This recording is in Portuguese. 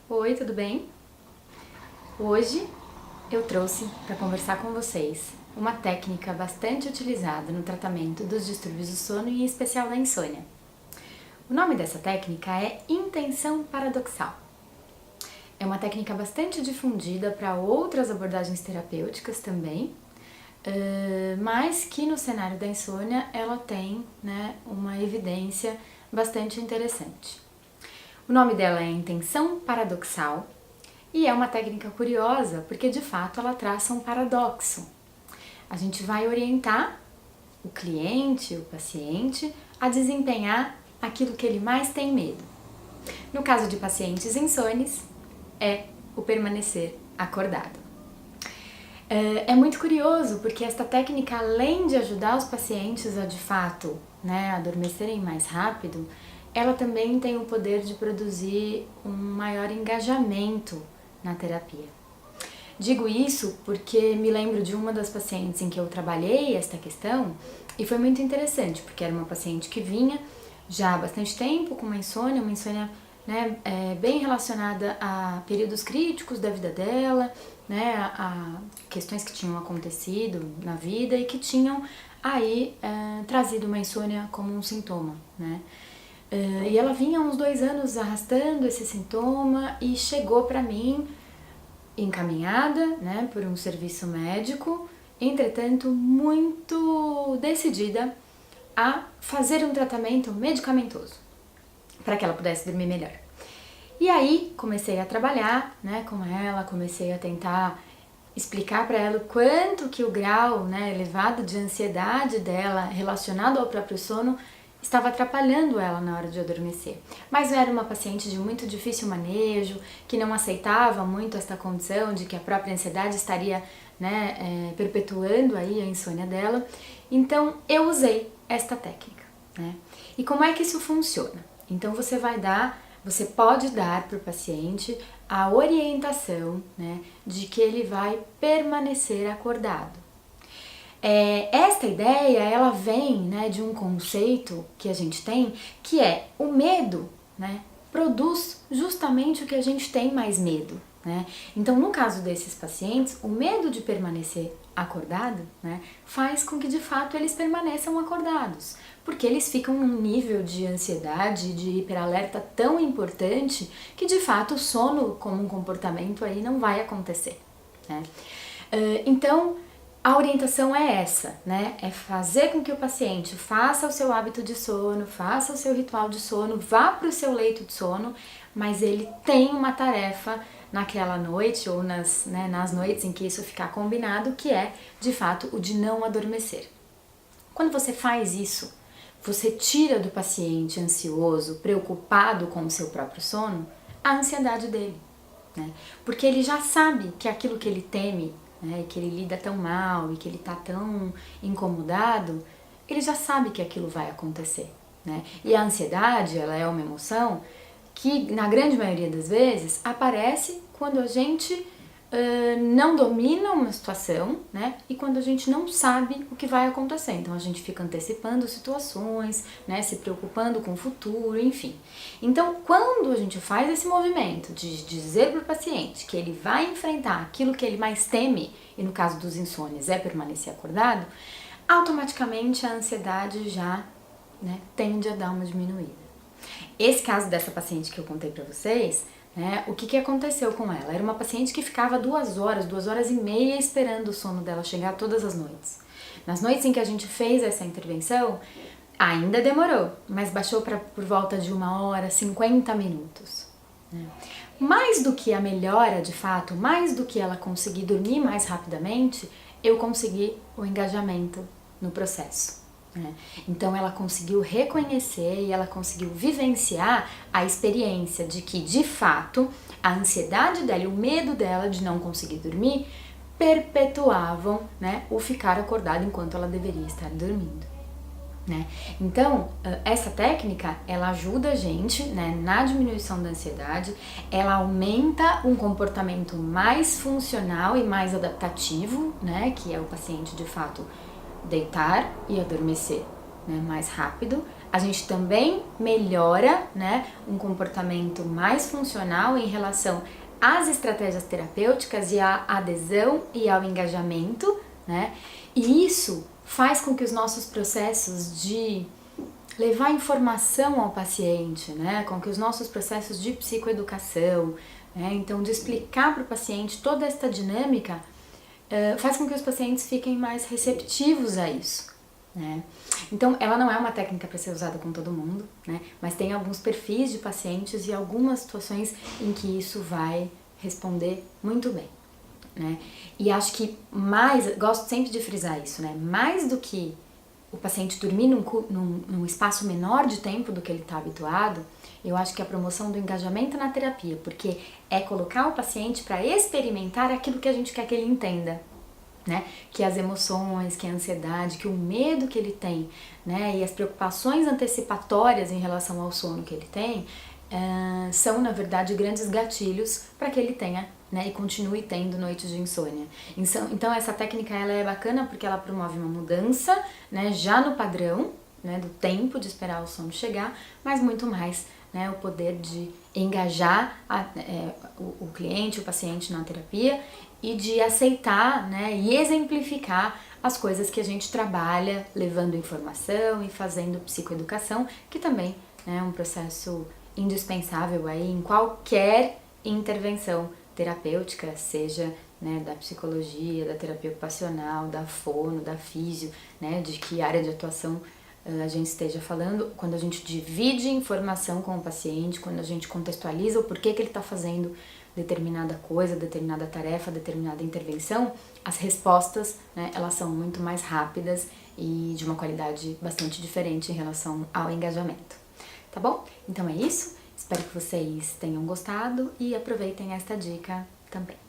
Oi, tudo bem? Hoje eu trouxe para conversar com vocês uma técnica bastante utilizada no tratamento dos distúrbios do sono e em especial da insônia. O nome dessa técnica é intenção paradoxal. É uma técnica bastante difundida para outras abordagens terapêuticas também, mas que no cenário da insônia ela tem, uma evidência bastante interessante. O nome dela é intenção paradoxal e é uma técnica curiosa porque de fato ela traça um paradoxo. A gente vai orientar o cliente, o paciente, a desempenhar aquilo que ele mais tem medo. No caso de pacientes insones, é o permanecer acordado. É muito curioso porque esta técnica, além de ajudar os pacientes a de fato adormecerem mais rápido, ela também tem o poder de produzir um maior engajamento na terapia. Digo isso porque me lembro de uma das pacientes em que eu trabalhei esta questão e foi muito interessante, porque era uma paciente que vinha já há bastante tempo com uma insônia bem relacionada a períodos críticos da vida dela, a questões que tinham acontecido na vida e que tinham aí trazido uma insônia como um sintoma, e ela vinha há uns 2 anos arrastando esse sintoma e chegou para mim encaminhada, por um serviço médico, entretanto muito decidida a fazer um tratamento medicamentoso para que ela pudesse dormir melhor. E aí comecei a trabalhar, com ela, comecei a tentar explicar para ela o quanto que o grau, elevado de ansiedade dela relacionado ao próprio sono estava atrapalhando ela na hora de adormecer. Mas eu era uma paciente de muito difícil manejo, que não aceitava muito esta condição de que a própria ansiedade estaria perpetuando aí a insônia dela. Então eu usei esta técnica. E como é que isso funciona? Então você pode dar para o paciente a orientação de que ele vai permanecer acordado. Esta ideia, ela vem de um conceito que a gente tem, que é o medo, produz justamente o que a gente tem mais medo. Então, no caso desses pacientes, o medo de permanecer acordado faz com que de fato eles permaneçam acordados, porque eles ficam num nível de ansiedade, de hiperalerta tão importante que de fato o sono como um comportamento aí não vai acontecer. Então, a orientação é essa, é fazer com que o paciente faça o seu hábito de sono, faça o seu ritual de sono, vá para o seu leito de sono, mas ele tem uma tarefa naquela noite ou nas noites em que isso ficar combinado, que é, de fato, o de não adormecer. Quando você faz isso, você tira do paciente ansioso, preocupado com o seu próprio sono, a ansiedade dele, porque ele já sabe que aquilo que ele teme, que ele lida tão mal e que ele está tão incomodado, ele já sabe que aquilo vai acontecer. E a ansiedade, ela é uma emoção que, na grande maioria das vezes, aparece quando a gente não domina uma situação, e quando a gente não sabe o que vai acontecer. Então a gente fica antecipando situações, se preocupando com o futuro, enfim. Então, quando a gente faz esse movimento de dizer para o paciente que ele vai enfrentar aquilo que ele mais teme, e no caso dos insônias é permanecer acordado, automaticamente a ansiedade já tende a dar uma diminuída. Esse caso dessa paciente que eu contei para vocês, o que aconteceu com ela? Era uma paciente que ficava 2 horas e meia esperando o sono dela chegar todas as noites. Nas noites em que a gente fez essa intervenção, ainda demorou, mas baixou para por volta de 1 hora, 50 minutos. Mais do que a melhora de fato, mais do que ela conseguir dormir mais rapidamente, eu consegui o engajamento no processo. Então ela conseguiu reconhecer e ela conseguiu vivenciar a experiência de que, de fato, a ansiedade dela e o medo dela de não conseguir dormir perpetuavam o ficar acordada enquanto ela deveria estar dormindo. Então, essa técnica, ela ajuda a gente na diminuição da ansiedade, ela aumenta um comportamento mais funcional e mais adaptativo, que é o paciente, de fato, deitar e adormecer mais rápido, A gente também melhora, né, um comportamento mais funcional em relação às estratégias terapêuticas e à adesão e ao engajamento, né? E isso faz com que os nossos processos de levar informação ao paciente, né, com que os nossos processos de psicoeducação, né, então de explicar para o paciente toda esta dinâmica, faz com que os pacientes fiquem mais receptivos a isso, né. Então ela não é uma técnica para ser usada com todo mundo, né, mas tem alguns perfis de pacientes e algumas situações em que isso vai responder muito bem, né. E acho que gosto sempre de frisar isso, né, mais do que o paciente dormir num espaço menor de tempo do que ele está habituado, eu acho que a promoção do engajamento na terapia, porque é colocar o paciente para experimentar aquilo que a gente quer que ele entenda, né? Que as emoções, que a ansiedade, que o medo que ele tem, né? E as preocupações antecipatórias em relação ao sono que ele tem, são, na verdade, grandes gatilhos para que ele tenha, né, e continue tendo noites de insônia. Então essa técnica ela é bacana porque ela promove uma mudança, né, já no padrão, né, do tempo de esperar o sono chegar, mas muito mais, né, o poder de engajar o cliente, o paciente na terapia e de aceitar, né, e exemplificar as coisas que a gente trabalha, levando informação e fazendo psicoeducação, que também, né, é um processo indispensável aí em qualquer intervenção terapêutica, seja, né, da psicologia, da terapia ocupacional, da fono, da físio, né, de que área de atuação a gente esteja falando, quando a gente divide informação com o paciente, quando a gente contextualiza o porquê que ele está fazendo determinada coisa, determinada tarefa, determinada intervenção, as respostas, né, elas são muito mais rápidas e de uma qualidade bastante diferente em relação ao engajamento. Tá bom? Então é isso. Espero que vocês tenham gostado e aproveitem esta dica também.